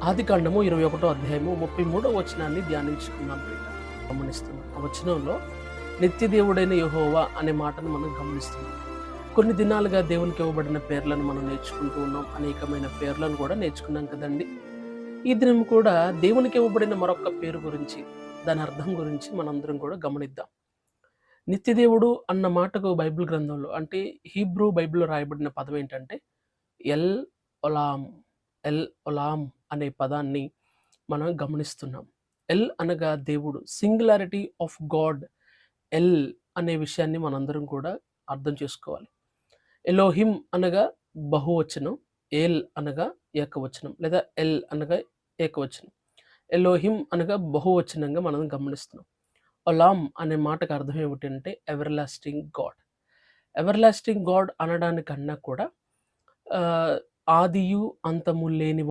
ఆదికాండము 21 అధ్యాయము 33 వచనాన్ని ధ్యానించుకున్నాం. గమనిస్తున్నాం. ఆ వచనంలో నిత్య దేవుడైన యెహోవా అనే మాటను మనం గమనిస్తున్నాం. కొన్ని దినాలుగా దేవునికి ఇవ్వబడిన పేర్లను మనం నేర్చుకుంటూ ఉన్నాం. అనేకమైన పేర్లను కూడా నేర్చుకున్నాం కదండి. ఈ దినం కూడా దేవునికి ఇవ్వబడిన మరొక పేరు గురించి, దాని అర్థం గురించి మనందరం కూడా గమనిద్దాం. నిత్యదేవుడు అన్న మాటకు బైబిల్ గ్రంథంలో అంటే హీబ్రూ బైబిల్‌లో రాయబడిన పదం ఏంటంటే ఎల్ ఒలామ్. ఎల్ ఒలామ్ అనే పదాన్ని మనం గమనిస్తున్నాం. ఎల్ అనగా దేవుడు. Singularity of God. ఎల్ అనే విషయాన్ని మనందరం కూడా అర్థం చేసుకోవాలి. ఎలోహిం అనగా బహువచనం. ఏల్ అనగా ఏకవచనం లేదా ఎల్ అనగా ఏకవచనం. ఎలోహిం అనగా బహువచనంగా మనం గమనిస్తున్నాం. ఒలామ్ అనే మాటకు అర్థం ఏమిటంటే ఎవర్‌లాస్టింగ్ గాడ్. ఎవర్‌లాస్టింగ్ గాడ్ అనడానికన్నా కూడా ఆదియు అంతము లేని